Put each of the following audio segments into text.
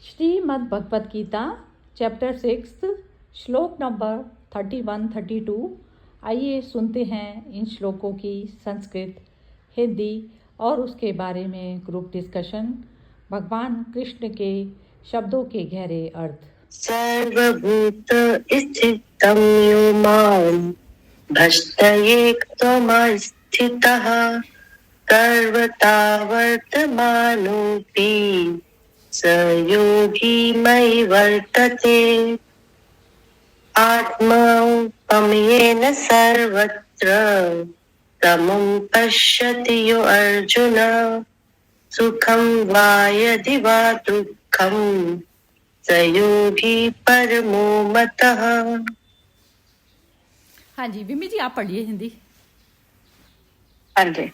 Shrimad Bhagavad Gita chapter 6 श्लोक number 31-32। आइए सुनते हैं इन श्लोकों की संस्कृत, हिंदी और उसके बारे में ग्रुप डिस्कशन। भगवान कृष्ण के शब्दों के गहरे अर्थ। सर्वभूत स्थितं यो मां भजत्येक त्वमस्थितः सर्वथा वर्तमानोऽपि स योगी मयि वर्तते। आत्मौपम्येन सर्वत्र समं पश्यति यो अर्जुन सुखं वा यदि वा दुःखं स योगी परमो मतः। हाँ जी, विमी जी आप पढ़िए हिंदी। हाँ जी।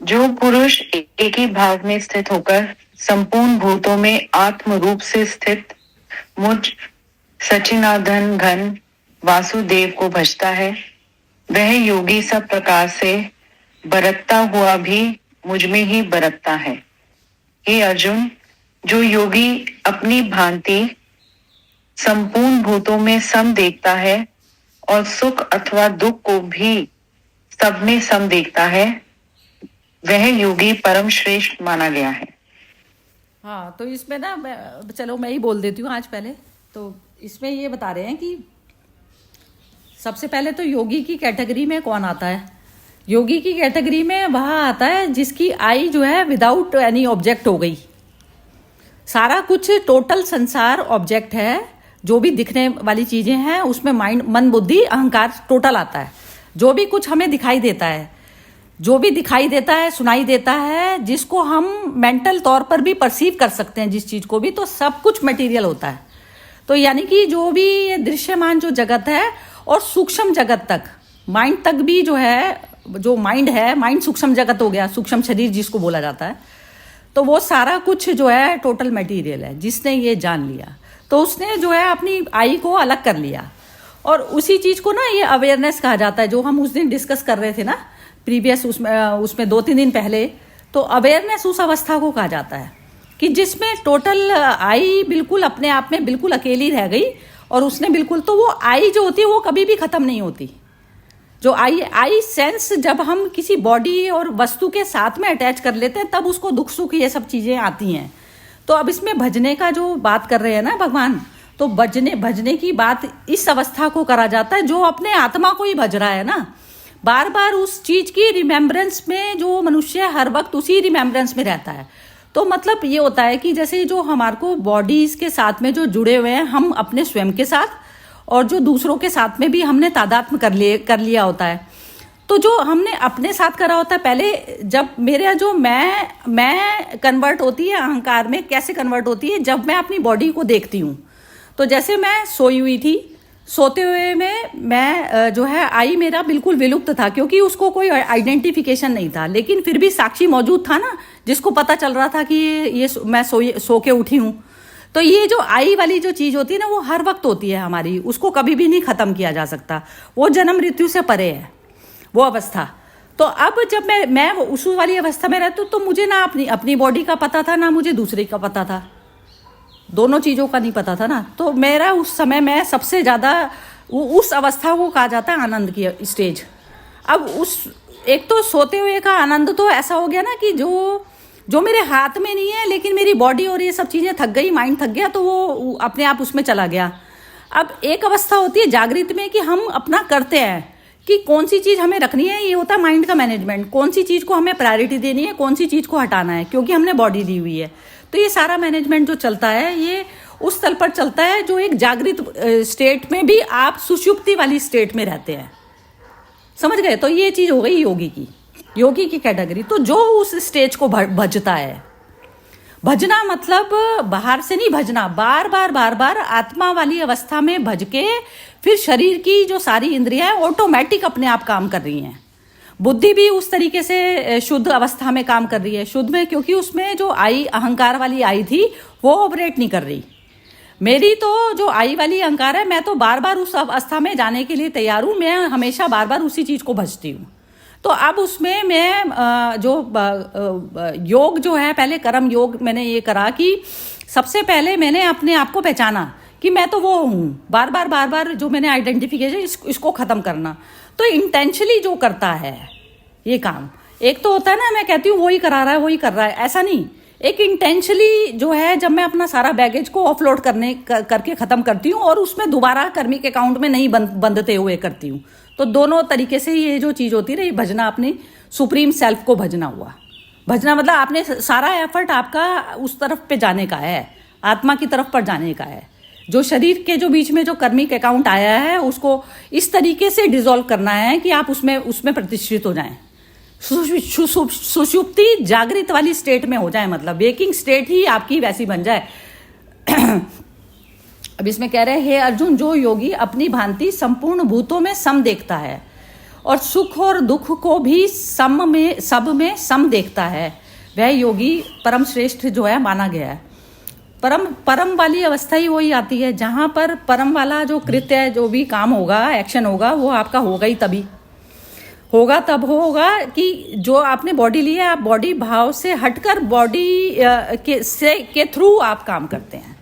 जो पुरुष एक ही भाव में स्थित होकर संपूर्ण भूतों में आत्म रूप से स्थित मुझ सच्चिदानंद घन वासुदेव को भजता है, वह योगी सब प्रकार से बरतता हुआ भी मुझ में ही बरतता है। हे अर्जुन, जो योगी अपनी भांति संपूर्ण भूतों में सम देखता है और सुख अथवा दुख को भी सब में सम देखता है, वह योगी परम श्रेष्ठ माना गया है। हाँ, तो इसमें ना चलो मैं ही बोल देती हूँ आज पहले। तो इसमें ये बता रहे हैं कि सबसे पहले तो योगी की कैटेगरी में कौन आता है। योगी की कैटेगरी में वह आता है जिसकी आई जो है विदाउट एनी ऑब्जेक्ट हो गई। सारा कुछ टोटल संसार ऑब्जेक्ट है, जो भी दिखने वाली चीजें हैं उसमें माइंड, मन, बुद्धि, अहंकार टोटल आता है। जो भी कुछ हमें दिखाई देता है, जो भी दिखाई देता है, सुनाई देता है, जिसको हम मेंटल तौर पर भी परसीव कर सकते हैं, जिस चीज को भी, तो सब कुछ मटेरियल होता है। तो यानी कि जो भी ये दृश्यमान जो जगत है और सूक्ष्म जगत तक, माइंड तक भी जो है, जो माइंड है, माइंड सूक्ष्म जगत हो गया, सूक्ष्म शरीर जिसको बोला जाता है, तो वो सारा कुछ जो है टोटल मटेरियल है। जिसने ये जान लिया तो उसने जो है अपनी आई को अलग कर लिया। और उसी चीज को ना ये अवेयरनेस कहा जाता है, जो हम उस दिन डिस्कस कर रहे थे ना प्रीवियस उसमें 2-3 दिन पहले। तो अवेयरनेस उस अवस्था को कहा जाता है कि जिसमें टोटल आई बिल्कुल अपने आप में बिल्कुल अकेली रह गई और उसने बिल्कुल, तो वो आई जो होती है वो कभी भी खत्म नहीं होती। जो आई सेंस जब हम किसी बॉडी और वस्तु के साथ में अटैच कर लेते हैं तब उसको दुख सुख ये सब चीजें आती हैं। तो अब इसमें भजने का जो बात कर रहे हैं ना भगवान, तो भजने की बात इस अवस्था को करा जाता है जो अपने आत्मा को ही भज रहा है ना, बार बार उस चीज की रिमेम्बरेंस में। जो मनुष्य हर वक्त उसी रिमेम्बरेंस में रहता है। तो मतलब ये होता है कि जैसे जो हमारे को बॉडीज के साथ में जो जुड़े हुए हैं हम अपने स्वयं के साथ, और जो दूसरों के साथ में भी हमने तादात्म्य कर लिया होता है। तो जो हमने अपने साथ करा होता है, पहले जब मेरा जो मैं कन्वर्ट होती है अहंकार में, कैसे कन्वर्ट होती है, जब मैं अपनी बॉडी को देखती हूँ। तो जैसे मैं सोई हुई थी, सोते हुए में मैं जो है आई मेरा बिल्कुल विलुप्त था, क्योंकि उसको कोई आइडेंटिफिकेशन नहीं था, लेकिन फिर भी साक्षी मौजूद था ना, जिसको पता चल रहा था कि ये मैं सो के उठी हूँ। तो ये जो आई वाली जो चीज होती है ना, वो हर वक्त होती है हमारी, उसको कभी भी नहीं खत्म किया जा सकता। वो जन्म मृत्यु से परे है वो अवस्था। तो अब जब मैं उस वाली अवस्था में रहती हूँ तो मुझे ना अपनी बॉडी का पता था, ना मुझे दूसरे का पता था, दोनों चीजों का नहीं पता था ना। तो मेरा उस समय में सबसे ज्यादा उस अवस्था को कहा जाता है आनंद की स्टेज। अब उस एक तो सोते हुए का आनंद तो ऐसा हो गया ना कि जो मेरे हाथ में नहीं है, लेकिन मेरी बॉडी और ये सब चीजें थक गई, माइंड थक गया, तो वो अपने आप उसमें चला गया। अब एक अवस्था होती है जागृत में कि हम अपना करते हैं कि कौन सी चीज हमें रखनी है, ये होता है माइंड का मैनेजमेंट। कौन सी चीज को हमें प्रायोरिटी देनी है, कौन सी चीज को हटाना है, क्योंकि हमने बॉडी दी हुई है। तो ये सारा मैनेजमेंट जो चलता है ये उस तल पर चलता है जो एक जागृत स्टेट में भी आप सुषुप्ति वाली स्टेट में रहते हैं। समझ गए? तो ये चीज हो गई योगी की कैटेगरी। तो जो उस स्टेज को भजता है, भजना मतलब बाहर से नहीं भजना, बार बार आत्मा वाली अवस्था में भज के फिर शरीर की जो सारी इंद्रियां हैं ऑटोमेटिक अपने आप काम कर रही हैं। बुद्धि भी उस तरीके से शुद्ध अवस्था में काम कर रही है, शुद्ध में, क्योंकि उसमें जो आई अहंकार वाली आई थी वो ऑपरेट नहीं कर रही। मेरी तो जो आई वाली अहंकार है, मैं तो बार बार उस अवस्था में जाने के लिए तैयार हूं, मैं हमेशा बार बार उसी चीज को भजती हूँ। तो अब उसमें मैं जो योग जो है, पहले कर्म योग मैंने ये करा कि सबसे पहले मैंने अपने आप को पहचाना कि मैं तो वो हूँ। बार बार जो मैंने आइडेंटिफिकेशन, इसको ख़त्म करना। तो इंटेंशनली जो करता है ये काम, एक तो होता है ना मैं कहती हूँ वही करा रहा है वही कर रहा है, ऐसा नहीं। एक इंटेंशनली जो है, जब मैं अपना सारा बैगेज को ऑफलोड करके ख़त्म करती हूँ और उसमें दोबारा कर्मिक अकाउंट में नहीं बंधते हुए करती हूँ। तो दोनों तरीके से ये जो चीज़ होती है, ये भजना अपनी सुप्रीम सेल्फ को भजना हुआ। भजना मतलब आपने सारा एफर्ट आपका उस तरफ पे जाने का है, आत्मा की तरफ पर जाने का है। जो शरीर के जो बीच में जो कर्मिक अकाउंट आया है उसको इस तरीके से डिसॉल्व करना है कि आप उसमें प्रतिष्ठित हो जाएं, सुषुप्ति जागृत वाली स्टेट में हो जाए, मतलब वेकिंग स्टेट ही आपकी वैसी बन जाए। अब इसमें कह रहे हैं, हे अर्जुन, जो योगी अपनी भांति संपूर्ण भूतों में सम देखता है और सुख और दुख को भी सब में सम देखता है, वह योगी परम श्रेष्ठ जो है माना गया है। परम वाली अवस्था ही वही आती है जहां पर परम वाला जो कृत्य है, जो भी काम होगा, एक्शन होगा, वो आपका होगा ही तभी होगा। तब होगा कि जो आपने बॉडी ली है, आप बॉडी भाव से हटकर बॉडी के थ्रू आप काम करते हैं,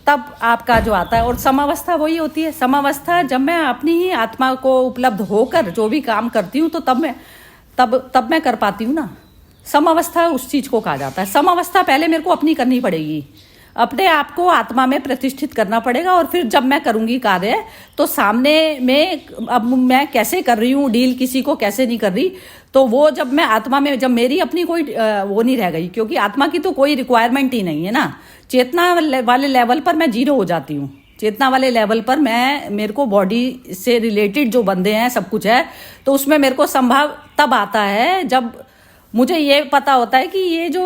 तब आपका जो आता है। और समावस्था वही होती है। समावस्था जब मैं अपनी ही आत्मा को उपलब्ध होकर जो भी काम करती हूँ, तो तब मैं कर पाती हूँ ना। समावस्था उस चीज को कहा जाता है। समावस्था पहले मेरे को अपनी करनी पड़ेगी, अपने आप को आत्मा में प्रतिष्ठित करना पड़ेगा, और फिर जब मैं करूंगी कार्य तो सामने में अब मैं कैसे कर रही हूँ डील, किसी को कैसे नहीं कर रही, तो वो जब मैं आत्मा में, जब मेरी अपनी कोई वो नहीं रह गई, क्योंकि आत्मा की तो कोई रिक्वायरमेंट ही नहीं है ना। चेतना वाले लेवल पर मैं जीरो हो जाती हूँ। चेतना वाले लेवल पर मेरे को बॉडी से रिलेटेड जो बंदे हैं सब कुछ है, तो उसमें मेरे को संभाव तब आता है जब मुझे ये पता होता है कि ये जो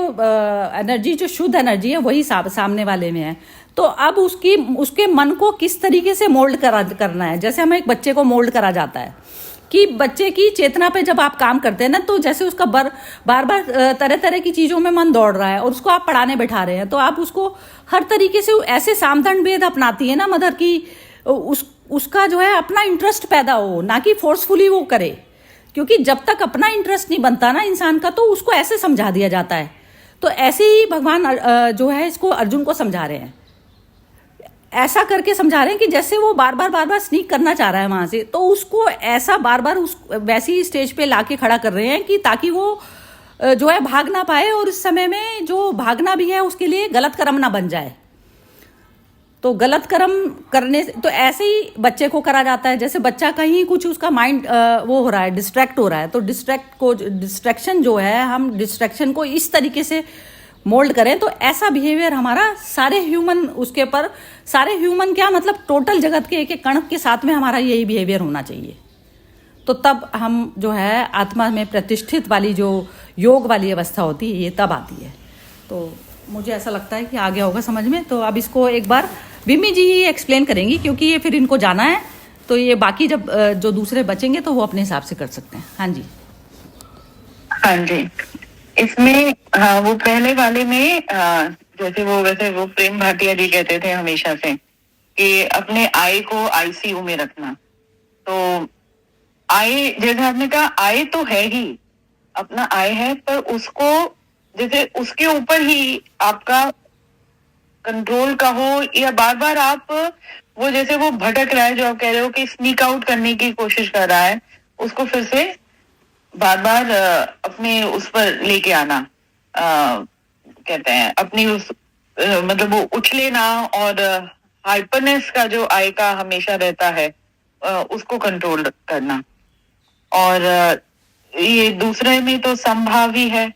एनर्जी, जो शुद्ध एनर्जी है, वही सामने वाले में है। तो अब उसके मन को किस तरीके से मोल्ड करना है। जैसे हमें एक बच्चे को मोल्ड करा जाता है कि बच्चे की चेतना पे जब आप काम करते हैं ना, तो जैसे उसका बार बार तरह तरह की चीज़ों में मन दौड़ रहा है और उसको आप पढ़ाने बैठा रहे हैं, तो आप उसको हर तरीके से ऐसे सामदंड भेद अपनाती है ना मदर की, उसका जो है अपना इंटरेस्ट पैदा हो, ना कि फोर्सफुली वो करे। क्योंकि जब तक अपना इंटरेस्ट नहीं बनता ना इंसान का, तो उसको ऐसे समझा दिया जाता है। तो ऐसे ही भगवान जो है इसको अर्जुन को समझा रहे हैं, ऐसा करके समझा रहे हैं कि जैसे वो बार बार स्नीक करना चाह रहा है वहां से, तो उसको ऐसा बार उस वैसी स्टेज पे लाके खड़ा कर रहे हैं कि ताकि वो जो है भाग ना पाए, और इस समय में जो भागना भी है उसके लिए गलत कर्म ना बन जाए। तो गलत कर्म करने से, तो ऐसे ही बच्चे को करा जाता है। जैसे बच्चा कहीं कुछ उसका माइंड वो हो रहा है, डिस्ट्रैक्ट हो रहा है, तो डिस्ट्रैक्शन जो है, हम डिस्ट्रैक्शन को इस तरीके से मोल्ड करें, तो ऐसा बिहेवियर हमारा सारे ह्यूमन क्या मतलब टोटल जगत के एक एक कण के साथ में हमारा यही बिहेवियर होना चाहिए। तो तब हम जो है आत्मा में प्रतिष्ठित वाली जो योग वाली अवस्था होती है, ये तब आती है। तो मुझे ऐसा लगता है कि आ गया होगा समझ में। तो अब इसको एक बार विमी जी ही एक्सप्लेन करेंगी, क्योंकि ये फिर इनको जाना है, तो ये बाकी जब जो दूसरे बचेंगे तो वो अपने हिसाब से कर सकते हैं। हाँ जी, हाँ जी। इसमें वो पहले वाले में वैसे वो प्रेम भाटिया जी कहते थे हमेशा से कि अपने आई को आईसीयू में रखना। तो आई, जैसे आपने कहा, आई तो है ही, अपना आई है, पर उसको जैसे उसके ऊपर ही आपका कंट्रोल का हो, या बार बार आप वो जैसे वो भटक रहा है, जो आप कह रहे हो कि स्नीक आउट करने की कोशिश कर रहा है, उसको फिर से बार बार अपने उस पर लेके आना, कहते हैं अपनी उस मतलब वो उछले ना, और हाइपरनेस का जो आई का हमेशा रहता है उसको कंट्रोल करना। और ये दूसरे में तो संभावी है,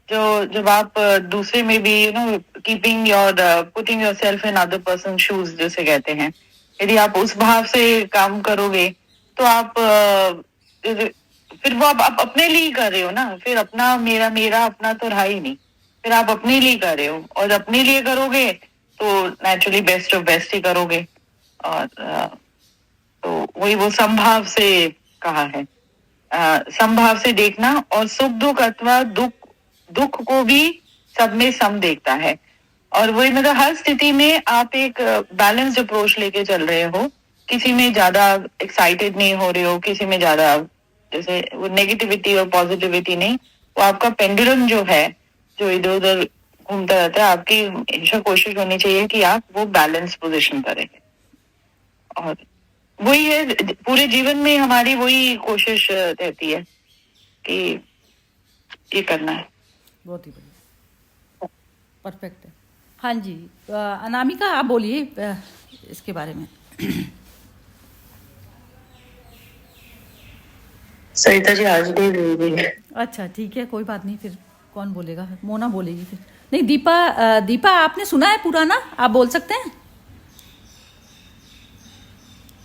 जो जब आप दूसरे में भी keeping your putting your self in other person shoes जैसे कहते हैं, यदि आप उस भाव से काम करोगे तो आप फिर वो आप अपने लिए ही कर रहे हो ना। फिर अपना मेरा अपना तो रहा ही नहीं, फिर आप अपने लिए कर रहे हो, और अपने लिए करोगे तो नेचुरली बेस्ट ऑफ बेस्ट ही करोगे। और तो वही वो संभाव से कहा है, संभाव से देखना, और सुख दुख अथवा दुख को भी सब में सम देखता है। और वही मतलब हर स्थिति में आप एक बैलेंस्ड अप्रोच लेके चल रहे हो, किसी में ज्यादा एक्साइटेड नहीं हो रहे हो, किसी में ज्यादा जैसे वो नेगेटिविटी और पॉजिटिविटी नहीं, वो आपका पेंडुलम जो है, जो इधर उधर घूमता रहता है। आपकी हमेशा कोशिश होनी चाहिए कि आप वो बैलेंस पोजीशन करें, और वही है पूरे जीवन में हमारी वही कोशिश रहती है कि ये करना है। बहुत ही बढ़िया, परफेक्ट है। हाँ जी, अनामिका आप बोलिए इसके बारे में। सरिता जी आज नहीं देंगे। अच्छा ठीक है, कोई बात नहीं, फिर कौन बोलेगा, मोना बोलेगी फिर। नहीं दीपा, दीपा आपने सुना है पुराना, आप बोल सकते हैं।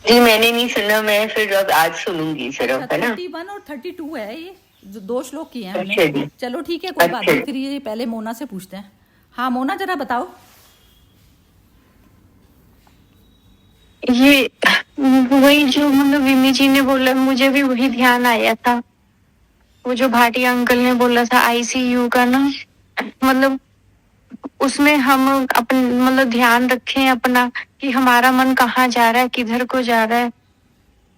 जी मैंने नहीं सुना, मैं फिर अब आज सुनूंगी सिर्फ, है ना। 31 और 32 है ये, जो 2 श्लोक किए हैं अच्छा हमने। जी। चलो ठीक है, कोई बात अच्छा। नहीं, फिर ये पहले मोना से पूछते हैं। हाँ मोना जरा बताओ। ये वही जो मतलब विमी जी ने बोला, मुझे भी वही ध्यान आया था। वो जो भाटिया अंकल ने बोला था आईसीयू का ना, मतलब उसमें हम अपन मतलब ध्यान रखें अपना कि हमारा मन कहाँ जा रहा है, किधर को जा रहा है।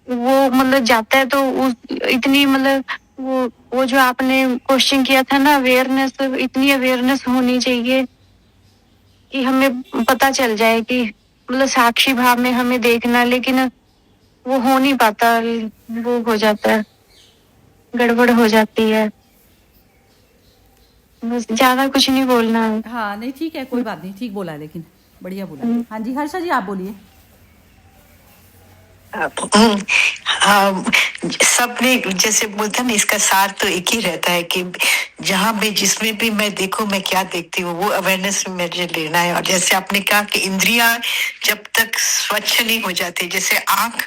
वो मतलब जाता है तो उस इतनी मतलब वो जो आपने क्वेश्चन किया था ना, अवेयरनेस, इतनी अवेयरनेस होनी चाहिए कि हमें पता चल जाए कि मतलब साक्षी भाव में हमें देखना, लेकिन वो हो नहीं पाता, वो हो जाता है, गड़बड़ हो जाती है। बस ज्यादा कुछ नहीं बोलना है। हाँ नहीं ठीक है, कोई बात नहीं, ठीक बोला है, लेकिन बढ़िया बोला है। हाँ जी हर्षा जी आप बोलिए। हाँ, सबने जैसे बोलते हैं ना, इसका सार तो एक ही रहता है कि जहां भी जिसमें भी मैं देखूं, मैं क्या देखती हूँ वो अवेयरनेस मुझे लेना है। और जैसे आपने कहा कि इंद्रियां जब तक स्वच्छ नहीं हो जाती, जैसे आंख,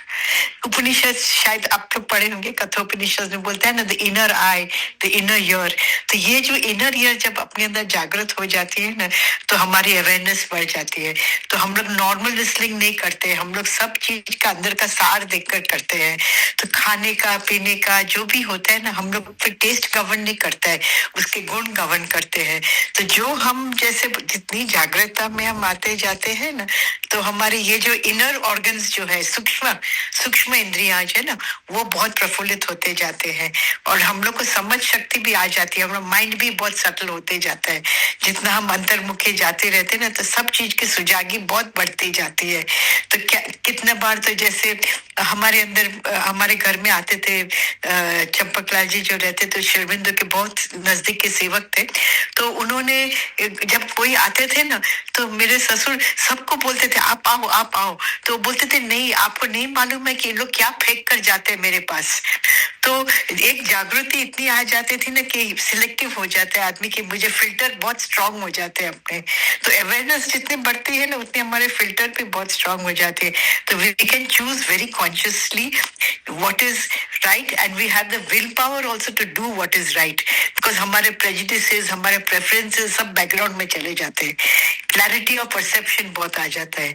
उपनिषद शायद आप लोग पढ़े होंगे, कठोपनिषद में बोलते हैं ना, the inner I, the inner ear. तो ये जो इनर ईयर जब अपने अंदर जागृत हो जाती है ना, तो हमारी अवेयरनेस बढ़ जाती है। तो हम लोग नॉर्मल लिसनिंग नहीं करते, हम लोग सब चीज का अंदर का सार देखकर करते हैं। तो खाने का, पीने का जो भी होता है ना, हम लोग फिर टेस्ट गवर्न नहीं करता है, उसके गुण गवर्न करते हैं। तो जो हम जैसे जितनी जागृतता में हम आते जाते हैं ना, तो हमारे ये जो इनर ऑर्गन्स जो है, सूक्ष्म सूक्ष्म इंद्रियां जो है ना, वो बहुत प्रफुल्लित होते जाते हैं। और हम लोग को समझ शक्ति भी आ जाती है, हमारा माइंड भी बहुत सटल होते जाता है। जितना हम अंतर्मुखी जाते रहते हैं ना, तो सब चीज की सुजागी बहुत बढ़ती जाती है। तो क्या कितने बार तो जैसे हमारे अंदर हमारे घर में आते थे चंपकलाल जी जो रहते, तो शेरविंदो के बहुत नजदीक के सेवक थे। तो उन्होंने जब कोई आते थे ना, तो मेरे ससुर सबको बोलते थे आप आओ आप आओ। तो बोलते थे नहीं, आपको नहीं मालूम है कि ये लोग क्या फेंक कर जाते हैं मेरे पास। तो एक जागृति इतनी आ जाती थी ना कि सिलेक्टिव हो जाता है आदमी, की मुझे फिल्टर बहुत स्ट्रांग हो जाते हैं अपने। तो अवेयरनेस जितनी बढ़ती है ना, उतने हमारे फिल्टर भी बहुत स्ट्रांग हो जाते हैं। तो we can choose very consciously what is right, and we have the will power also to do what is right, because हमारे प्रेजुडिसेस, हमारे प्रेफरेंसेस सब बैकग्राउंड में चले जाते हैं। क्लैरिटी ऑफ परसेप्शन बहुत आ जाता है।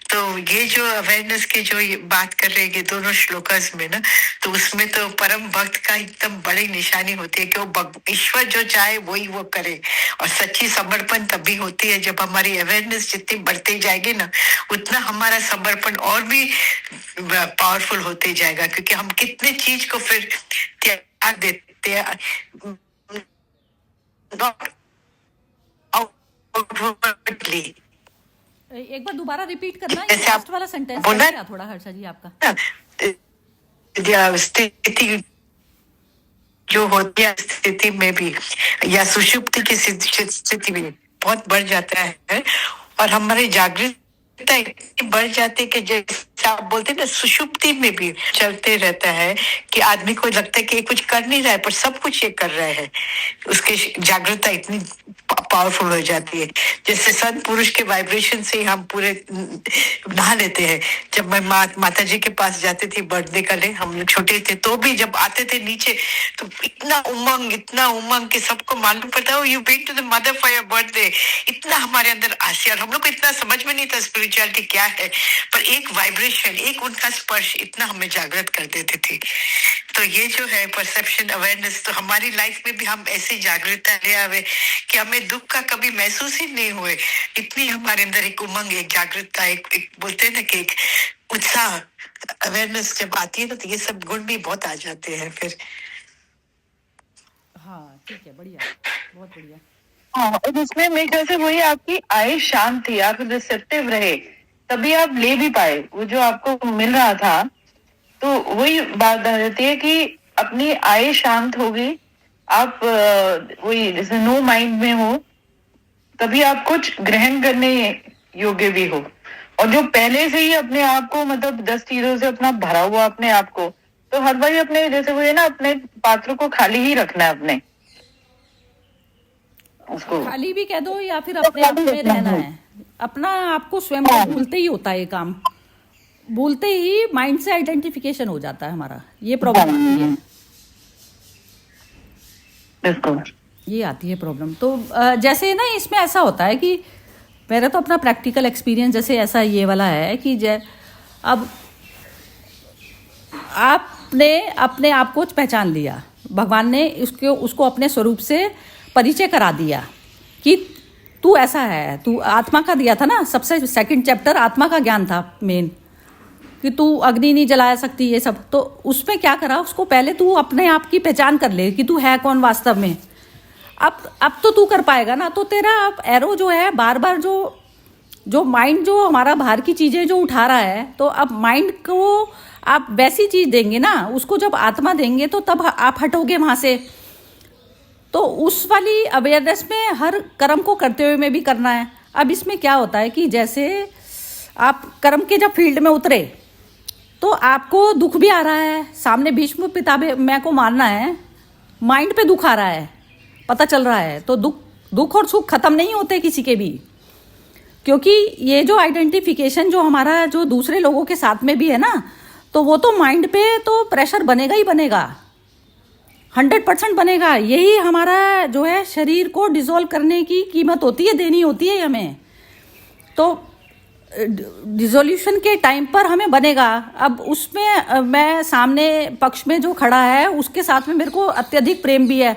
तो ये जो अवेयरनेस की जो ये बात कर रहे हैं दोनों श्लोकस में ना, तो उसमें तो परम भक्त का एकदम बड़ी निशानी होती है कि वो ईश्वर जो चाहे वही वो करे। और सच्ची समर्पण तभी होती है जब हमारी अवेयरनेस जितनी बढ़ती जाएगी ना, उतना हमारा समर्पण और भी पावरफुल होते जाएगा, क्योंकि हम कितने चीज को फिर त्याग देते हैं। outwardly। एक बार दोबारा रिपीट करना, ये जैसे आप लास्ट वाला सेंटेंस बोला क्या थोड़ा हर्षा जी आपका। स्थिति जो होती है, स्थिति में भी या सुषुप्ति की स्थिति में बहुत बढ़ जाता है। और हमारी जागृतता इतनी बढ़ जाती है कि जैसे आप बोलते हैं ना, सुषुप्ति में भी चलते रहता है कि आदमी को लगता है कि ये कुछ कर नहीं रहा है, पर सब कुछ ये कर रहा है। उसकी जागृतता इतनी पावरफुल हो जाती है। जैसे संत पुरुष के वाइब्रेशन से हम पूरे नहा लेते हैं। जब मैं माता जी के पास जाती थी बर्थडे का ले, हम लोग छोटे थे, तो भी जब आते थे नीचे तो इतना उमंग कि सबको मालूम पड़ता है you been to the mother for your birthday. इतना हमारे अंदर आसिया, और हम लोग को इतना समझ में नहीं था स्पिरिचुअलिटी क्या है, पर एक वाइब्रेशन, एक उनका स्पर्श इतना हमें जागृत कर देते थे। तो ये जो है परसेप्शन अवेयरनेस, तो हमारी लाइफ में भी हम ऐसी जागृतता ले आवे कि हमें दुख का कभी महसूस ही नहीं हुए। इतनी हमारे अंदर एक उमंग, एक जागृतता, एक बोलते हैं ना कि एक उत्साह, अवेयरनेस जब आती है ना, तो ये सब गुण भी बहुत आ जाते हैं फिर। हाँ ठीक है, बढ़िया, बहुत बढ़िया। हाँ, और उसमें मेरे ख्याल से वही आपकी आय शांत थी, आप रिसेप्टिव रहे, तभी आप ले भी पाए वो जो आपको मिल रहा था। तो वही बात आ जाती है कि अपनी आय शांत होगी, आप वही जैसे नो माइंड में हो, तभी आप कुछ ग्रहण करने योग्य भी हो। और जो पहले से ही अपने आप को मतलब 10 चीजों से अपना भरा हुआ अपने आप को, तो हर बार अपने जैसे वो है ना, अपने पात्र को खाली ही रखना है अपने उसको। खाली भी कह दो या फिर अपने आप में रहना है, अपना आपको स्वयं को भूलते ही होता है ये काम, भूलते ही माइंड से आइडेंटिफिकेशन हो जाता है हमारा, ये प्रॉब्लम आती है, बिल्कुल ये आती है प्रॉब्लम। तो जैसे ना इसमें ऐसा होता है कि मेरा तो अपना प्रैक्टिकल एक्सपीरियंस जैसे ऐसा ये वाला है कि अब आपने अपने आप को पहचान लिया, भगवान ने उसको अपने स्वरूप से परिचय करा दिया कि तू ऐसा है, तू आत्मा का दिया था ना, सबसे सेकंड चैप्टर आत्मा का ज्ञान था मेन, कि तू अग्नि नहीं जला सकती ये सब। तो उसमें क्या करा, उसको पहले तू अपने आप की पहचान कर ले कि तू है कौन वास्तव में। अब तो तू कर पाएगा ना, तो तेरा अब एरो जो है बार बार जो माइंड जो हमारा बाहर की चीजें जो उठा रहा है, तो अब माइंड को आप वैसी चीज देंगे ना, उसको जब आत्मा देंगे तो तब आप हटोगे वहां से। तो उस वाली अवेयरनेस में हर कर्म को करते हुए में भी करना है। अब इसमें क्या होता है कि जैसे आप कर्म के जब फील्ड में उतरे तो आपको दुख भी आ रहा है, सामने भीष्म पितामह को मारना है, माइंड पे दुख आ रहा है, पता चल रहा है, तो दुख और सुख खत्म नहीं होते किसी के भी, क्योंकि ये जो आइडेंटिफिकेशन जो हमारा जो दूसरे लोगों के साथ में भी है ना, तो वो तो माइंड पे तो प्रेशर बनेगा ही बनेगा, 100% बनेगा। यही हमारा जो है शरीर को डिसॉल्व करने की कीमत होती है, देनी होती है हमें। तो डिसोल्यूशन के टाइम पर हमें बनेगा। अब उसमें मैं सामने पक्ष में जो खड़ा है उसके साथ में मेरे को अत्यधिक प्रेम भी है,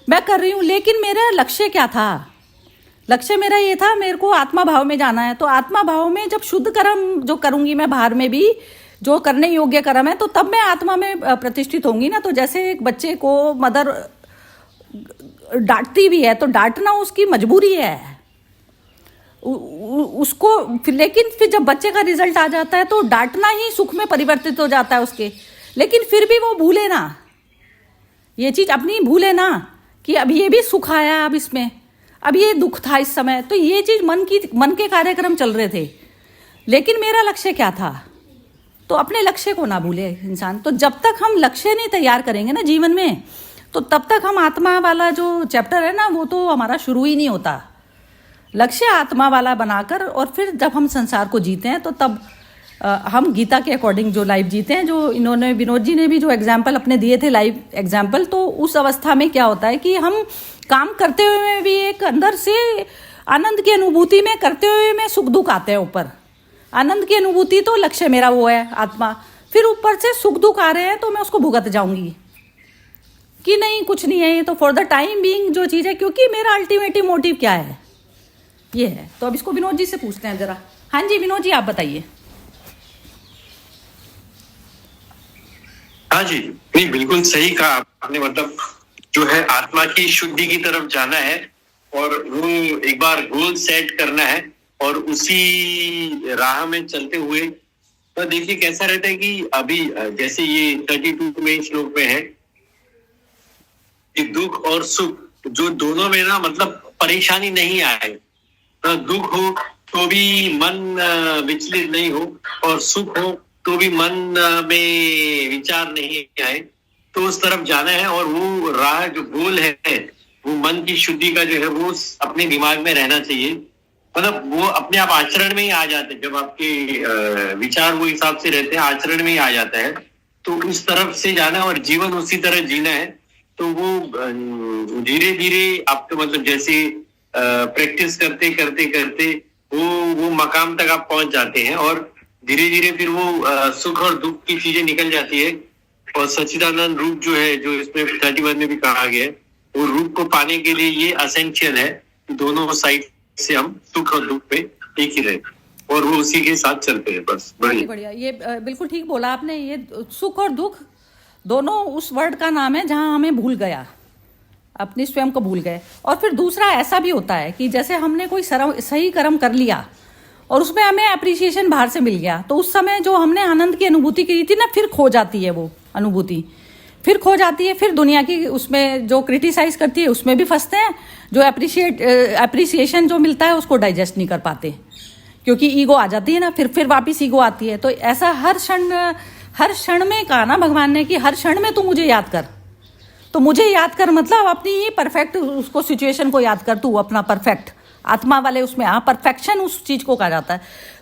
मैं कर रही हूँ, लेकिन मेरा लक्ष्य क्या था? लक्ष्य मेरा ये था, मेरे को आत्मा भाव में जाना है। तो आत्मा भाव में जब शुद्ध कर्म जो करूंगी मैं बाहर में भी, जो करने योग्य कर्म है, तो तब मैं आत्मा में प्रतिष्ठित होंगी ना। तो जैसे एक बच्चे को मदर डांटती भी है तो डांटना उसकी मजबूरी है उसको, लेकिन फिर जब बच्चे का रिजल्ट आ जाता है तो डांटना ही सुख में परिवर्तित हो जाता है उसके। लेकिन फिर भी वो भूले ना, ये चीज अपनी भूले ना कि अब ये भी सुख आया, अब इसमें अब ये दुख था इस समय। तो ये चीज मन के कार्यक्रम चल रहे थे, लेकिन मेरा लक्ष्य क्या था? तो अपने लक्ष्य को ना भूले इंसान। तो जब तक हम लक्ष्य नहीं तैयार करेंगे ना जीवन में, तो तब तक हम आत्मा वाला जो चैप्टर है ना, वो तो हमारा शुरू ही नहीं होता। लक्ष्य आत्मा वाला बनाकर और फिर जब हम संसार को जीते हैं, तो तब हम गीता के अकॉर्डिंग जो लाइफ जीते हैं, जो इन्होंने विनोद जी ने भी जो एग्जाम्पल अपने दिए थे, लाइव एग्जाम्पल, तो उस अवस्था में क्या होता है कि हम काम करते हुए भी एक अंदर से आनंद की अनुभूति में करते हुए में सुख दुख आते हैं ऊपर। आनंद की अनुभूति तो लक्ष्य मेरा वो है आत्मा, फिर ऊपर से सुख दुख आ रहे हैं तो मैं उसको भुगत जाऊंगी कि नहीं कुछ नहीं है, ये तो फॉर द टाइम बीइंग जो चीज है, क्योंकि मेरा अल्टीमेटिव मोटिव क्या है ये है। तो अब इसको विनोद जी से पूछते हैं जरा। हाँ जी विनोद जी, आप बताइए। हाँ जी, नहीं बिल्कुल सही कहा आपने। मतलब जो है आत्मा की शुद्धि की तरफ जाना है और वो एक बार गोल सेट करना है और उसी राह में चलते हुए, तो देखिए कैसा रहता है कि अभी जैसे ये 32 में श्लोक में है कि दुख और सुख जो दोनों में ना मतलब परेशानी नहीं आए, दुख हो तो भी मन विचलित नहीं हो और सुख हो तो भी मन में विचार नहीं आए, तो उस तरफ जाना है। और वो राह जो गोल है वो मन की शुद्धि का जो है वो अपने दिमाग में रहना चाहिए। मतलब वो अपने आप आचरण में ही आ जाते हैं, जब आपके विचार वो हिसाब से रहते हैं, आचरण में ही आ जाता है। तो उस तरफ से जाना है और जीवन उसी तरह जीना है। तो वो धीरे धीरे आपको मतलब जैसे प्रैक्टिस करते करते करते वो मकाम तक आप पहुंच जाते हैं और धीरे धीरे फिर वो सुख और दुख की चीजें निकल जाती है। और सच्चिदानंद रूप जो है, जो इसमें 31 में भी कहा गया है, वो रूप को पाने के लिए ये असेंशियल है कि दोनों साइड से हम सुख और दुख पे एक ही रहे और वो उसी के साथ चलते हैं। बस बढ़िया, ये बिल्कुल ठीक बोला आपने। ये सुख और दुख दोनों उस वर्ड का नाम है जहां हमें भूल गया अपनी स्वयं को भूल गए। और फिर दूसरा ऐसा भी होता है कि जैसे हमने कोई सही कर्म कर लिया और उसमें हमें अप्रिसिएशन बाहर से मिल गया, तो उस समय जो हमने आनंद की अनुभूति की थी ना, फिर खो जाती है वो अनुभूति, फिर खो जाती है। फिर दुनिया की उसमें जो क्रिटिसाइज करती है उसमें भी फंसते हैं, जो अप्रिसिएशन जो मिलता है उसको डाइजेस्ट नहीं कर पाते, क्योंकि ईगो आ जाती है ना, फिर वापस ईगो आती है। तो ऐसा हर क्षण में कहा ना भगवान ने कि हर क्षण में तू मुझे याद कर। तो मुझे याद कर मतलब अपनी परफेक्ट उसको सिचुएशन को याद कर, तू अपना परफेक्ट आत्मा वाले उसमें परफेक्शन उस चीज को कहा जाता है।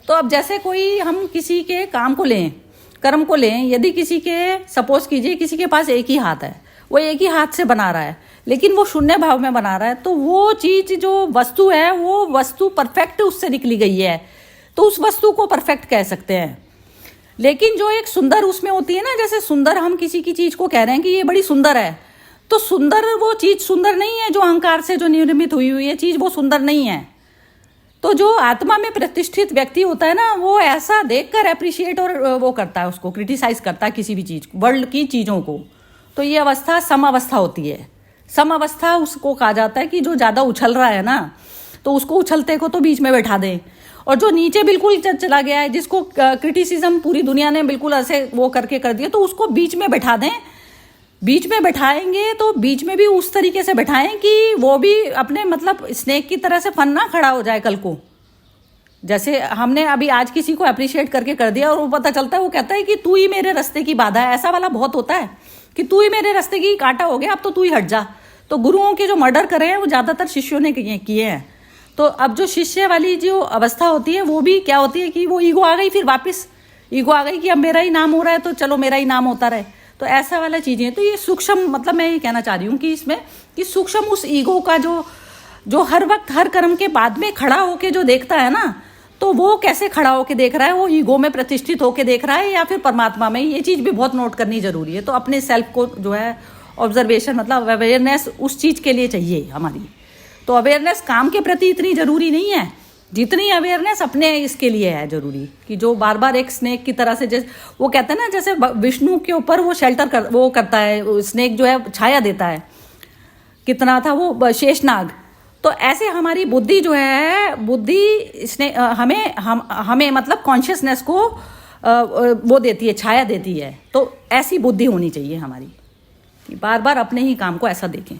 तो अब जैसे कोई हम किसी के काम को लें, कर्म को लें, यदि किसी के सपोज कीजिए किसी के पास एक ही हाथ है, वो एक ही हाथ से बना रहा है, लेकिन वो शून्य भाव में बना रहा है, तो वो चीज जो वस्तु है वो वस्तु परफेक्ट उससे निकली गई है, तो उस वस्तु को परफेक्ट कह सकते हैं। लेकिन जो एक सुंदर उसमें होती है ना, जैसे सुंदर हम किसी की चीज को कह रहे हैं कि ये बड़ी सुंदर है, तो सुंदर वो चीज सुंदर नहीं है, जो अहंकार से जो निर्मित हुई हुई है चीज वो सुंदर नहीं है। तो जो आत्मा में प्रतिष्ठित व्यक्ति होता है ना, वो ऐसा देखकर अप्रिशिएट और वो करता है, उसको क्रिटिसाइज करता है किसी भी चीज वर्ल्ड की चीजों को। तो ये अवस्था सम अवस्था होती है। सम अवस्था उसको कहा जाता है कि जो ज्यादा उछल रहा है ना, तो उसको उछलते को तो बीच में बैठा दें, और जो नीचे बिल्कुल चला गया है, जिसको क्रिटिसिज्म पूरी दुनिया ने बिल्कुल ऐसे वो करके कर दिया, तो उसको बीच में बैठा दें। बीच में बैठाएंगे तो बीच में भी उस तरीके से बैठाएं कि वो भी अपने मतलब स्नेक की तरह से फन ना खड़ा हो जाए कल को। जैसे हमने अभी आज किसी को अप्रिशिएट करके कर दिया और वो पता चलता है, वो कहता है कि तू ही मेरे रास्ते की बाधा है। ऐसा वाला बहुत होता है कि तू ही मेरे रास्ते की कांटा हो गया, अब तो तू ही हट जा। तो गुरुओं के जो मर्डर करे हैं वो ज्यादातर शिष्यों ने किए हैं। तो अब जो शिष्य वाली जो अवस्था होती है वो भी क्या होती है कि वो ईगो आ गई, फिर वापस ईगो आ गई कि अब मेरा ही नाम हो रहा है तो चलो मेरा ही नाम होता रहे। तो ऐसा वाला चीजें हैं। तो ये सूक्ष्म मतलब मैं ये कहना चाह रही हूँ कि इसमें कि सूक्ष्म उस ईगो का जो हर वक्त हर कर्म के बाद में खड़ा होके जो देखता है ना, तो वो कैसे खड़ा होके देख रहा है, वो ईगो में प्रतिष्ठित होके देख रहा है या फिर परमात्मा में। ये चीज भी बहुत नोट करनी जरूरी है। तो अपने सेल्फ को जो है ऑब्जर्वेशन मतलब अवेयरनेस उस चीज के लिए चाहिए हमारी। तो अवेयरनेस काम के प्रति इतनी जरूरी नहीं है जितनी अवेयरनेस अपने इसके लिए है जरूरी। कि जो बार बार एक स्नेक की तरह से, जैसे वो कहते हैं ना, जैसे विष्णु के ऊपर वो शेल्टर वो करता है, स्नेक जो है छाया देता है, कितना था वो शेषनाग। तो ऐसे हमारी बुद्धि जो है, बुद्धि हमें मतलब कॉन्शियसनेस को वो देती है, छाया देती है। तो ऐसी बुद्धि होनी चाहिए हमारी कि बार बार अपने ही काम को ऐसा देखें।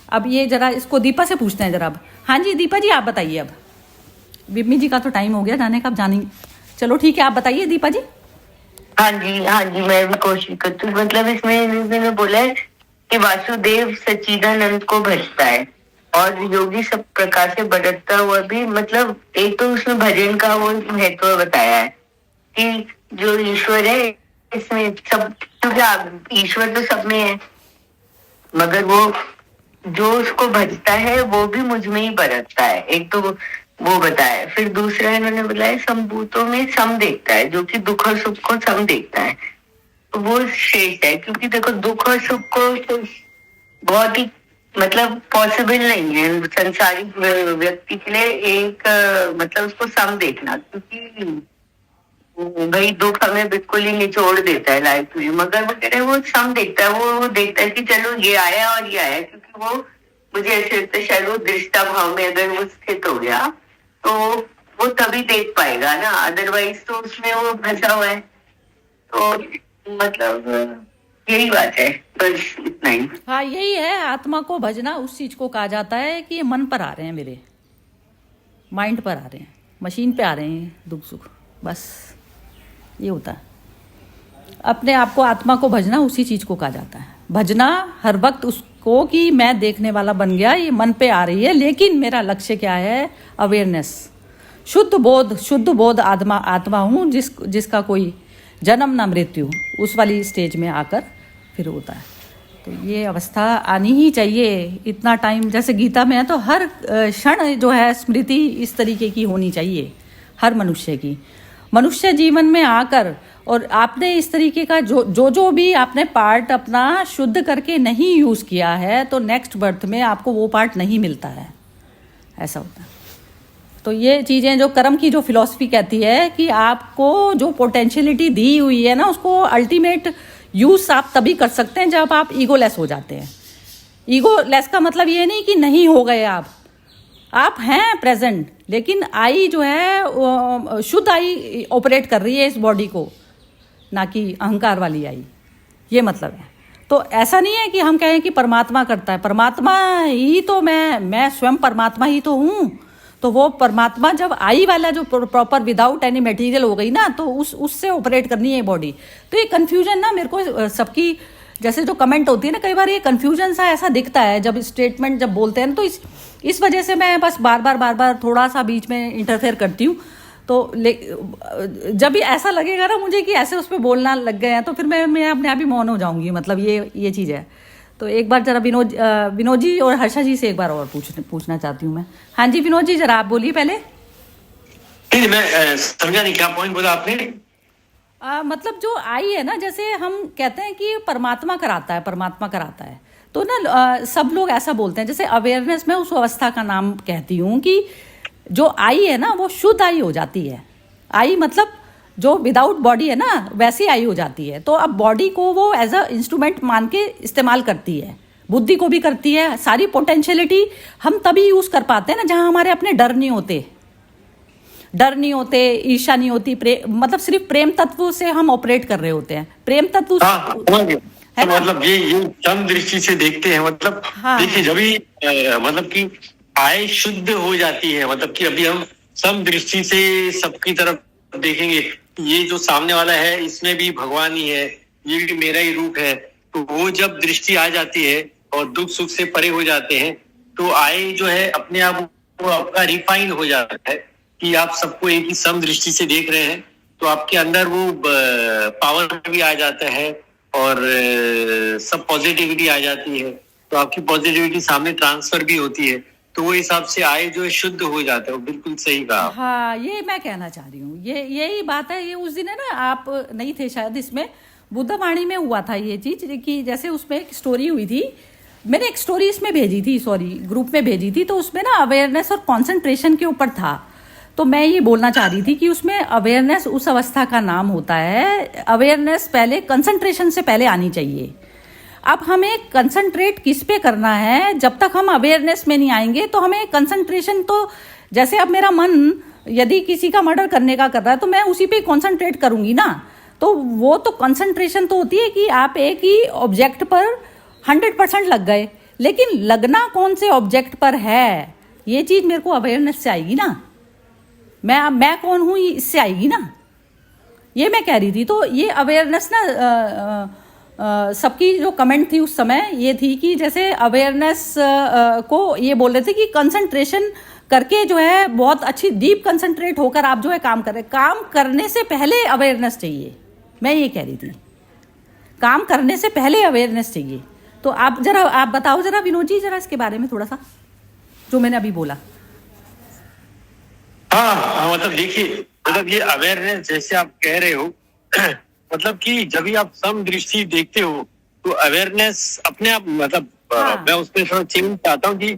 अब ये जरा इसको दीपा से पूछते हैं जरा। अब हाँ जी दीपा जी आप बताइए। अब बिम्मी जी का तो टाइम हो गया जाने का, अब जाने। चलो ठीक है, आप बताइए दीपा जी। हाँ जी मैं भी कोशिश करती हूँ। मतलब इसमें बोला है कि वासुदेव सच्चिदानंद को भजता है और योगी सब प्रकार से बरतता हुआ भी, मतलब एक तो उसमें भजन का वो महत्व बताया है कि जो ईश्वर है इसमें सब, क्योंकि ईश्वर तो सब में है, मगर वो जो उसको भजता है वो भी मुझ में ही बरतता है। एक तो वो बताया। फिर दूसरा इन्होंने बताया संभूतों में सम देखता है, जो कि दुख और सुख को सम देखता है। तो वो श्रेष्ठ है, क्योंकि देखो दुख और सुख को तो बहुत ही मतलब पॉसिबल नहीं है संसारिक व्यक्ति के लिए एक मतलब उसको सम देखना, क्योंकि भाई दुख हमें बिल्कुल ही निचोड़ देता है लाइफ में। मगर वो कह रहे हैं वो सम देखता है, वो देखता है कि चलो ये आया और ये आया, क्योंकि वो मुझे ऐसे लगता है शायद वो दृष्टा भाव में अगर वो स्थित हो गया तो वो तभी देख पाएगा ना, अदरवाइज तो उसमें वो फंसा हुआ है। तो मतलब यही बात है, बस इतना ही। हाँ यही है, आत्मा को भजना उस चीज को कहा जाता है कि मन पर आ रहे हैं, मेरे माइंड पर आ रहे हैं, मशीन पे आ रहे हैं दुख सुख, बस ये होता है। अपने आप को आत्मा को भजना उसी चीज को कहा जाता है। भजना हर वक्त उसको कि मैं देखने वाला बन गया, ये मन पे आ रही है, लेकिन मेरा लक्ष्य क्या है, अवेयरनेस, शुद्ध बोध आत्मा हूँ जिसका कोई जन्म ना मृत्यु, उस वाली स्टेज में आकर फिर होता है। तो ये अवस्था आनी ही चाहिए। इतना टाइम जैसे गीता में है तो हर क्षण जो है स्मृति इस तरीके की होनी चाहिए हर मनुष्य की। मनुष्य जीवन में आकर और आपने इस तरीके का जो भी आपने पार्ट अपना शुद्ध करके नहीं यूज किया है, तो नेक्स्ट बर्थ में आपको वो पार्ट नहीं मिलता है, ऐसा होता है। तो ये चीजें जो कर्म की जो फिलॉसफी कहती है कि आपको जो पोटेंशियलिटी दी हुई है ना, उसको अल्टीमेट यूज आप तभी कर सकते हैं जब आप ईगोलेस हो जाते हैं। ईगो लेस का मतलब ये नहीं कि नहीं हो गए आप हैं प्रेजेंट, लेकिन आई जो है शुद्ध आई ऑपरेट कर रही है इस बॉडी को, ना कि अहंकार वाली आई, ये मतलब है। तो ऐसा नहीं है कि हम कहें कि परमात्मा करता है, परमात्मा ही तो मैं स्वयं परमात्मा ही तो हूँ। तो वो परमात्मा जब आई वाला जो प्रॉपर विदाउट एनी मटेरियल हो गई ना, तो उससे ऑपरेट करनी है बॉडी। तो ये कन्फ्यूजन ना मेरे को सबकी जैसे जो कमेंट होती है ना, कई बार ये कन्फ्यूजन सा ऐसा दिखता है जब स्टेटमेंट जब बोलते हैं ना, तो इस वजह से मैं बस बार बार थोड़ा सा बीच में इंटरफेयर करती हूँ। तो जब भी ऐसा लगेगा ना मुझे कि ऐसे उस पर बोलना लग गए हैं, तो फिर मैं अपने आप ही मौन हो जाऊंगी। मतलब ये चीज़ है। तो एक बार जरा विनोद जी और हर्षा जी से एक बार और पूछना चाहती हूँ मैं। हाँ जी विनोद जी, जरा आप बोलिए पहले। मैं समझा नहीं, क्या पॉइंट बोला आपने? मतलब जो आई है ना, जैसे हम कहते हैं कि परमात्मा कराता है, तो ना सब लोग ऐसा बोलते हैं। जैसे अवेयरनेस में उस अवस्था का नाम कहती हूँ कि जो आई है ना वो शुद्ध आई हो जाती है। आई मतलब जो विदाउट बॉडी है ना, वैसी आई हो जाती है। तो अब बॉडी को वो एज अ इंस्ट्रूमेंट मान के इस्तेमाल करती है, बुद्धि को भी करती है। सारी पोटेंशियलिटी हम तभी यूज कर पाते हैं ना जहाँ हमारे अपने डर नहीं होते, ईर्ष्या नहीं होती, मतलब सिर्फ प्रेम तत्व से हम ऑपरेट कर रहे होते हैं। प्रेम तत्व है ना? मतलब ये सम दृष्टि से देखते हैं। मतलब देखिए, जब भी मतलब कि आय शुद्ध हो जाती है, मतलब कि अभी हम सम दृष्टि से सबकी तरफ देखेंगे, ये जो सामने वाला है इसमें भी भगवान ही है, ये भी मेरा ही रूप है। तो वो जब दृष्टि आ जाती है और दुख सुख से परे हो जाते हैं, तो आय जो है अपने आप वो आपका रिफाइन हो जाता है कि आप सबको एक ही सम दृष्टि से देख रहे हैं। तो आपके अंदर वो पावर भी आ जाता है और सब पॉजिटिविटी आ जाती है। तो आपकी पॉजिटिविटी सामने ट्रांसफर भी होती है। तो वो हिसाब से आय जो है शुद्ध हो जाता है। बिल्कुल सही कहा। हाँ, ये मैं कहना चाह रही हूँ, यही बात है। ये उस दिन है ना, आप नहीं थे शायद, इसमें बुद्धवाणी में हुआ था ये चीज कि जैसे उसमें एक स्टोरी हुई थी। मैंने एक स्टोरी इसमें भेजी थी, ग्रुप में भेजी थी। तो उसमें ना अवेयरनेस और कॉन्सेंट्रेशन के ऊपर था। तो मैं ये बोलना चाह रही थी कि उसमें अवेयरनेस उस अवस्था का नाम होता है। अवेयरनेस पहले कंसंट्रेशन से पहले आनी चाहिए। अब हमें कंसंट्रेट किस पे करना है? जब तक हम अवेयरनेस में नहीं आएंगे तो हमें कंसंट्रेशन, तो जैसे अब मेरा मन यदि किसी का मर्डर करने का कर रहा है तो मैं उसी पे कंसंट्रेट करूंगी ना। तो वो तो कंसंट्रेशन तो होती है कि आप एक ही ऑब्जेक्ट पर 100% लग गए, लेकिन लगना कौन से ऑब्जेक्ट पर है, ये चीज मेरे को अवेयरनेस से आएगी ना। मैं कौन हूं इससे आएगी ना, ये मैं कह रही थी। तो ये अवेयरनेस ना सबकी जो कमेंट थी उस समय ये थी कि जैसे अवेयरनेस को ये बोल रहे थे कि कंसंट्रेशन करके जो है बहुत अच्छी डीप कंसंट्रेट होकर आप जो है काम कर रहे, काम करने से पहले अवेयरनेस चाहिए। मैं ये कह रही थी, काम करने से पहले अवेयरनेस चाहिए। तो आप बताओ जरा विनोद जी, जरा इसके बारे में थोड़ा सा जो मैंने अभी बोला। हाँ, मतलब देखिए, मतलब ये अवेयरनेस जैसे आप कह रहे हो मतलब कि जब भी आप सम दृष्टि देखते हो तो अवेयरनेस अपने आप, मतलब मैं उसमें थोड़ा चेंज चाहता हूँ कि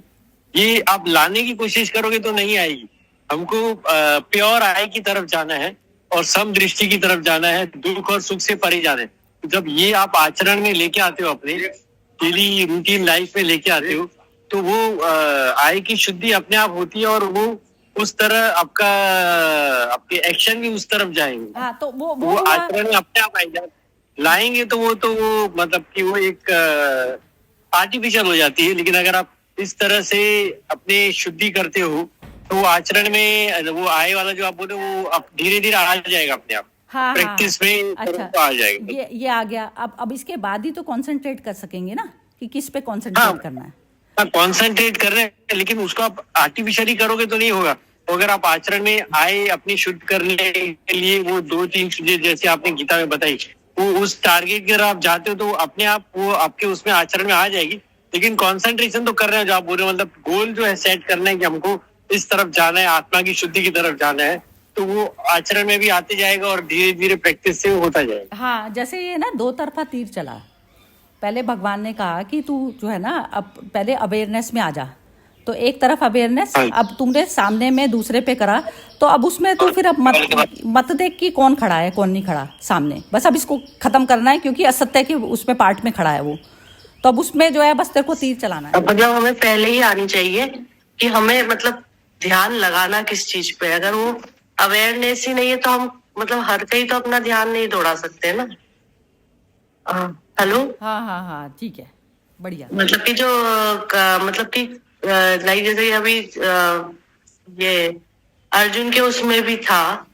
ये आप लाने की कोशिश करोगे तो नहीं आएगी। हमको प्योर आई की तरफ जाना है और सम दृष्टि की तरफ जाना है, दुख और सुख से परे जाना है। जब ये आप आचरण में लेके आते हो, अपने डेली रूटीन लाइफ में लेके आते हो, तो वो आई की शुद्धि अपने आप होती है और वो उस तरह आपके एक्शन भी उस तरफ जाएंगे। हाँ, तो वो आचरण में अपने आप लाएंगे तो वो मतलब कि वो एक आर्टिफिशियल हो जाती है। लेकिन अगर आप इस तरह से अपने शुद्धि करते हो तो वो आचरण में वो आए वाला जो आप बोले वो अब धीरे धीरे आ जाएगा अपने आप। हाँ, प्रैक्टिस में अच्छा, आ जाएगा। ये आ गया। अब इसके बाद ही तो कंसंट्रेट कर सकेंगे ना कि किस पे कंसंट्रेट करना है। कंसंट्रेट कर रहे हैं, लेकिन उसको आप आर्टिफिशियली करोगे तो नहीं होगा। तो अगर आप आचरण में आए अपनी शुद्ध करने के लिए वो 2-3 चीजें जैसे आपने गीता में बताई, वो उस टारगेट की तरफ आप जाते हो तो अपने आप वो आपके उसमें आचरण में आ जाएगी। लेकिन कंसंट्रेशन तो कर रहे हैं जो आप बोल रहे हो, मतलब गोल जो है सेट करना है कि हमको इस तरफ जाना है, आत्मा की शुद्धि की तरफ जाना है, तो वो आचरण में भी आते जाएगा और धीरे धीरे प्रैक्टिस से होता जाएगा। हाँ, जैसे ये ना 2 तरफा तीर चला। पहले भगवान ने कहा कि तू जो है ना अब पहले अवेयरनेस में आ जा। तो एक तरफ अवेयरनेस, अब तुमने सामने में दूसरे पे करा, तो अब उसमें तू फिर अब मत देख कि कौन खड़ा है कौन नहीं खड़ा सामने। बस अब इसको खत्म करना है क्योंकि असत्य के उसमें पार्ट में खड़ा है वो। तो अब उसमें जो है बस तेरे को तीर चलाना है। मतलब हमें पहले ही आनी चाहिए कि हमें मतलब ध्यान लगाना किस चीज पे। अगर वो अवेयरनेस ही नहीं है तो हम मतलब हर कहीं तो अपना ध्यान नहीं दौड़ा सकते ना। हेलो। हाँ हाँ हाँ ठीक है, बढ़िया। मतलब कि जो मतलब कि लाइक जैसे अभी ये अर्जुन के उसमें भी था,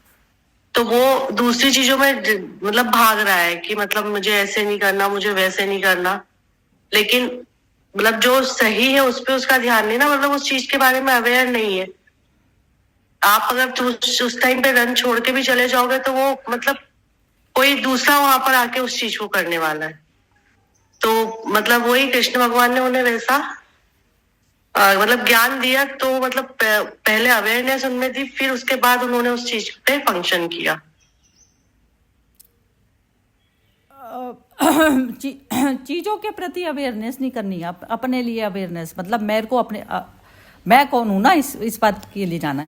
तो वो दूसरी चीजों में मतलब भाग रहा है कि मतलब मुझे ऐसे नहीं करना, मुझे वैसे नहीं करना, लेकिन मतलब जो सही है उस पे उसका ध्यान नहीं ना, मतलब उस चीज के बारे में अवेयर नहीं है। आप अगर उस टाइम पे रन छोड़ के भी चले जाओगे तो वो मतलब कोई दूसरा वहां पर आके उस चीज को करने वाला है। तो मतलब वही कृष्ण भगवान ने उन्हें वैसा मतलब ज्ञान दिया, तो मतलब पहले अवेयरनेस उनमें थी, फिर उसके बाद उन्होंने उस चीज पे फंक्शन किया। चीजों के प्रति अवेयरनेस नहीं करनी है, अपने लिए अवेयरनेस, मतलब मेरे को अपने मैं कौन हूं ना, इस बात के लिए जाना है।